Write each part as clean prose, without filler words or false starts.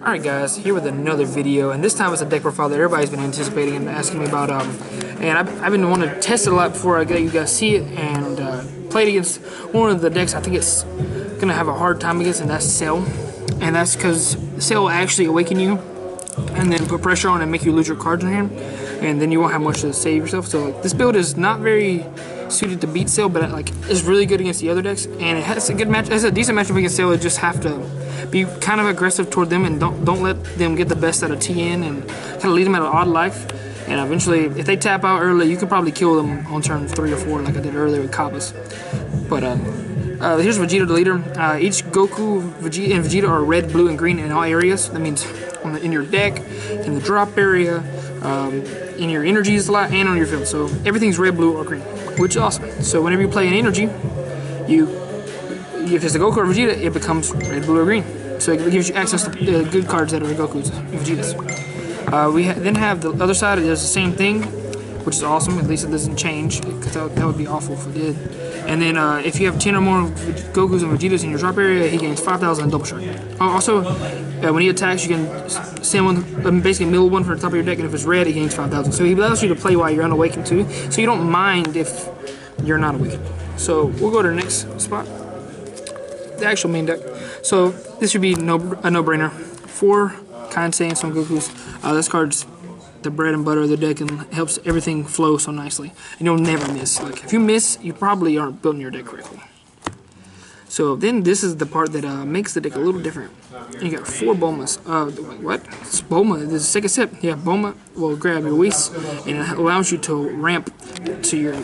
Alright guys, here with another video, and this time it's a deck profile that everybody's been anticipating and asking me about, and I've been wanting to test it a lot before I get you guys see it, and played against one of the decks I think it's gonna have a hard time against, and that's Cell. And that's because Cell will actually awaken you and then put pressure on and make you lose your cards in hand, and then you won't have much to save yourself. So like, this build is not very suited to beat Cell, but like it's really good against the other decks, and it has a good match. It's a decent matchup against Cell. You just have to be kind of aggressive toward them, and don't let them get the best out of TN, and kind of lead them at an odd life. And eventually, if they tap out early, you can probably kill them on turn 3 or 4, like I did earlier with Kabas. But here's Vegito, the leader. Each Goku and Vegeta are red, blue, and green in all areas. That means in your deck, in the drop area, in your energies a lot, and on your field. So everything's red, blue, or green, which is awesome. So whenever you play an energy, if it's a Goku or Vegeta, it becomes red, blue, or green. So it gives you access to the good cards that are Goku's and Vegetas. We then have the other side. It does the same thing, which is awesome. At least it doesn't change, because that would be awful if it did. And then if you have 10 or more Gokus and Vegetas in your drop area, he gains 5,000 and double strike. Also, when he attacks, you can send one, basically mill one from the top of your deck, and if it's red, he gains 5,000. So he allows you to play while you're unawakened too, so you don't mind if you're not awakened. So we'll go to the next spot, the actual main deck. So this should be a no-brainer. 4 Kansei and some Gokus. This card's the bread and butter of the deck and helps everything flow so nicely. And you'll never miss. Like, if you miss, you probably aren't building your deck correctly. So then this is the part that makes the deck a little different. You got 4 Bomas. Wait, what? It's Boma. This is the second step. Yeah, Boma will grab your Whis, and it allows you to ramp to your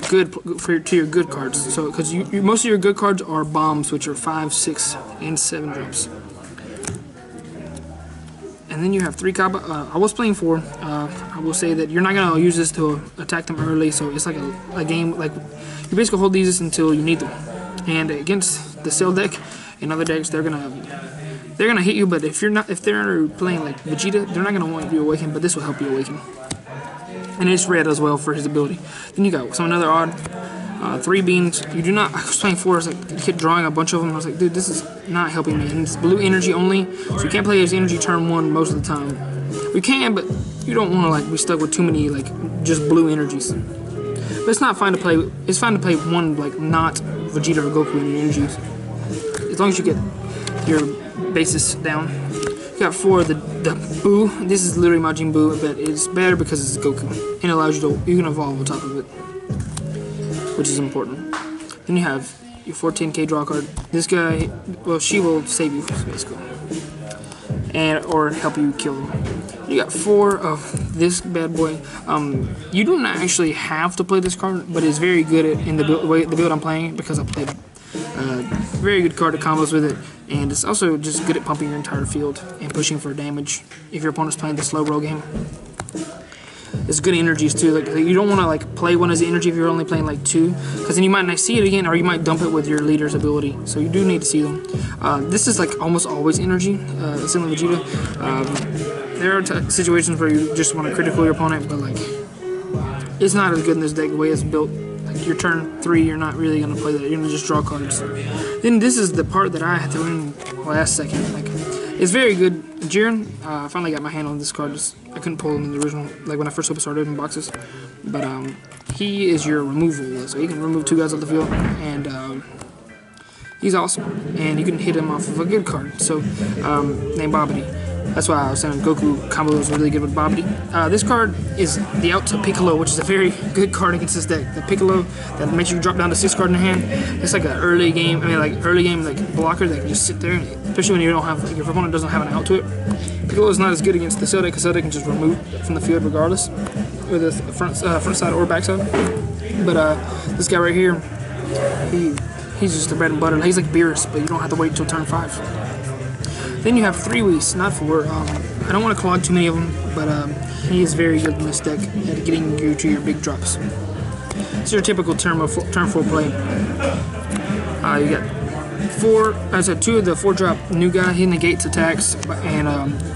good cards. So because most of your good cards are bombs, which are 5, 6, and 7 drops. And then you have 3 Kaba. I was playing 4. I will say that you're not gonna use this to attack them early, so it's like a game. Like, you basically hold these until you need them. And against the Cell deck and other decks, they're gonna hit you. But if they're playing like Vegeta, they're not gonna want you to awaken. But this will help you awaken. And it's red as well for his ability. Then you got another odd. 3 beans. You do not. I was playing 4. I was like, kept drawing a bunch of them. I was like, dude, this is not helping me. And it's blue energy only, so you can't play his energy turn 1 most of the time. We can, but you don't want to like be stuck with too many like just blue energies. But it's not fine to play. It's fine to play one like not Vegeta or Goku in your energies, as long as you get your basis down. You got 4 the Buu. This is literally Majin Buu, but it's better because it's Goku and it allows you can evolve on top of it, which is important. Then you have your 14K draw card. This guy, well, she will save you basically, or help you kill them. You got 4 of this bad boy. You don't actually have to play this card, but it's very good in the build I'm playing, because I played very good card to combos with it, and it's also just good at pumping your entire field and pushing for damage if your opponent's playing the slow roll game. It's good energies too. Like, you don't want to like play one as an energy if you're only playing like 2, because then you might not see it again, or you might dump it with your leader's ability. So you do need to see them. This is like almost always energy. Similar to Vegeta. There are situations where you just want to critical your opponent, but like it's not as good in this deck the way it's built. Like, your turn 3, you're not really gonna play that. You're gonna just draw cards. Then this is the part that I had to learn last second. Like, it's very good. Jiren, I finally got my hand on this card. I couldn't pull him in the original, like when I first started in boxes. But he is your removal, so you can remove 2 guys off the field, and he's awesome. And you can hit him off of a good card. So named Babidi. That's why I was saying Goku combo is really good with Babidi. This card is the out to Piccolo, which is a very good card against this deck. The Piccolo that makes you drop down to 6 cards in the hand. It's like an early game. Early game blocker that can just sit there, especially when you don't have, like, your opponent doesn't have an out to it. Piccolo is not as good against the Cell deck, because Cell deck can just remove from the field regardless, with the front side or back side. But this guy right here, he's just the bread and butter. He's like Beerus, but you don't have to wait until turn 5. Then you have 3 Whis, not 4. I don't want to clog too many of them, but he is very good in this deck at getting you to your big drops. This is your typical turn 4 play. You got 2 of the 4 drop new guy. He negates attacks, and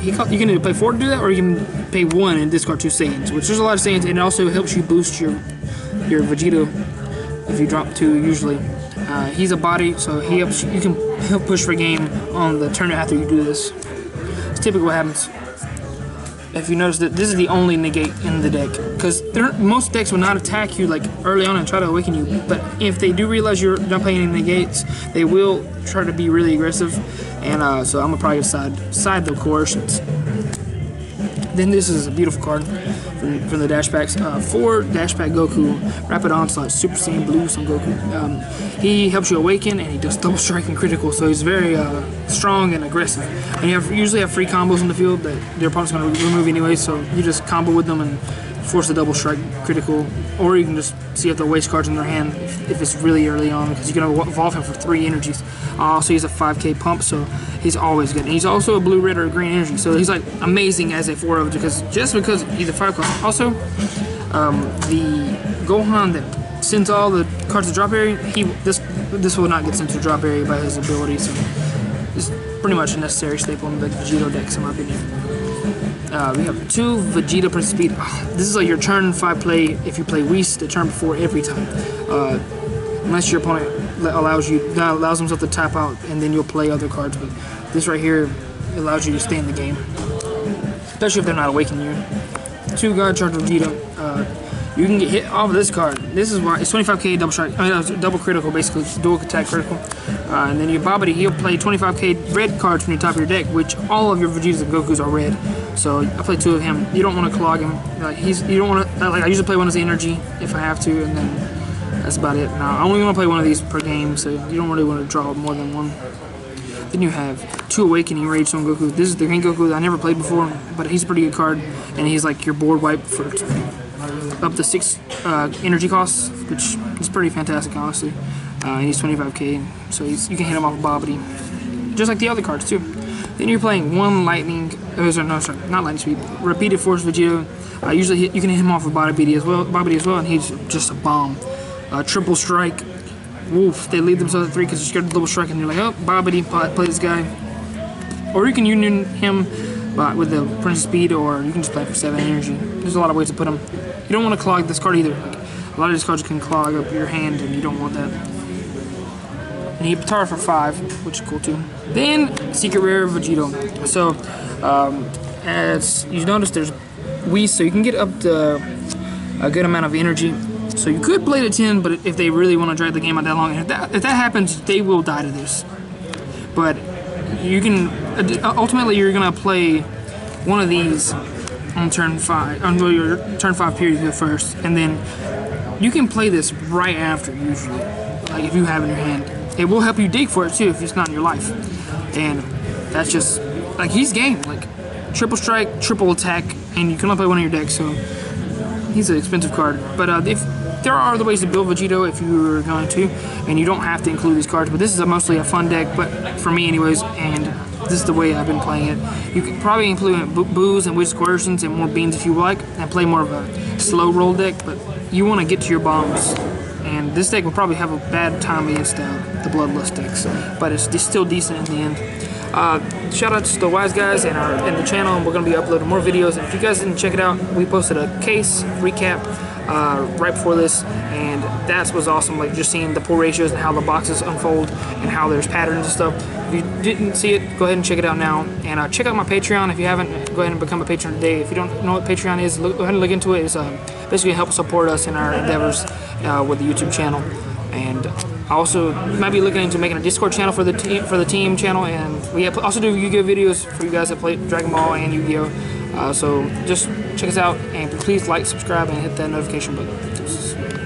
you can either play 4 to do that, or you can pay 1 and discard 2 Saiyans, which there's a lot of Saiyans, and it also helps you boost your Vegito if you drop 2 usually. He's a body, so he helps you can help push for game on the turn after you do this. typically what happens. If you notice that this is the only negate in the deck, because most decks will not attack you like early on and try to awaken you, but if they do realize you're not playing any negates, they will try to be really aggressive, and so I'm gonna probably side the coercions. Then this is a beautiful card from the dash packs. 4 dash pack Goku, Rapid Onslaught, Super Saiyan Blue Son Goku. He helps you awaken, and he does double strike and critical, so he's very strong and aggressive. And you usually have free combos in the field that your opponent's going to remove anyway, so you just combo with them and force the double strike critical, or you can just see if they'll waste cards in their hand if it's really early on, because you can evolve him for 3 energies. Also, he's a 5k pump, so he's always good. And he's also a blue, red, or green energy, so he's like amazing as a 4 of because he's a 5 cost. Also, the Gohan that sends all the cards to drop area, this will not get sent to drop area by his ability, so it's pretty much a necessary staple in the Vegito decks in my opinion. We have 2 Vegito Prince Speed. This is like your turn 5 play if you play Whis the turn before every time. Unless your opponent allows himself to tap out, and then you'll play other cards. But this right here allows you to stay in the game, especially if they're not awakening you. 2 guard charge Vegito. You can get hit off of this card. This is why it's 25k double strike. I mean, double critical, basically dual attack critical. And then your Babidi, he'll play 25k red cards from your top of your deck, which all of your Vegetas and Gokus are red. So I play 2 of him. You don't want to clog him. Like you don't want to. Like I usually play 1 as the energy if I have to, and then that's about it. Now I only want to play 1 of these per game, so you don't really want to draw more than 1. Then you have 2 Awakening Rage Son Goku. This is the green Goku that I never played before, but he's a pretty good card, and he's like your board wipe for up to 6 energy costs, which is pretty fantastic, honestly. And he's 25k, so you can hit him off of Babidi, just like the other cards too. Then you're playing 1 Lightning, no, sorry, not Lightning Speed, Repeated Force Vegito. Usually you can hit him off of Babidi as well, and he's just a bomb. Triple Strike, woof, they leave themselves at 3 because you're scared of double strike, and you're like, oh, Babidi, play this guy. Or you can union him with the Prince Speed, or you can just play it for 7 energy. There's a lot of ways to put him. You don't want to clog this card either. Like, a lot of these cards can clog up your hand, and you don't want that. And he Patara for 5, which is cool too. Then Secret Rare Vegito. So as you notice, there's Whis, so you can get up to a good amount of energy. So you could play to 10, but if they really want to drag the game out that long, if that happens, they will die to this. But you can ultimately you're gonna play 1 of these on turn 5, on your turn 5 period first, and then you can play this right after usually, like if you have it in your hand. It will help you dig for it too if it's not in your life, and that's just like he's game, like triple strike, triple attack, and you can only play 1 of your decks, so he's an expensive card. But if there are other ways to build Vegito if you were going to, and you don't have to include these cards, but this is mostly a fun deck, but for me anyways, and this is the way I've been playing it. You could probably include Boos and Whis Coercions and more Beans if you like, and play more of a slow roll deck, but you want to get to your bombs. And this deck will probably have a bad time against the Bloodlust decks, but it's still decent in the end. Shout out to the Wise Guys and the channel, and we're going to be uploading more videos. And if you guys didn't check it out, we posted a case recap right before this, and that was awesome, like just seeing the pull ratios and how the boxes unfold and how there's patterns and stuff. If you didn't see it, go ahead and check it out now, and check out my Patreon. If you haven't, go ahead and become a patron today. If you don't know what Patreon is, go ahead and look into it. It's basically help support us in our endeavors with the YouTube channel. And also, you might be looking into making a Discord channel for the team channel, and we also do Yu-Gi-Oh videos for you guys that play Dragon Ball and Yu-Gi-Oh. So just check us out, and please like, subscribe, and hit that notification button.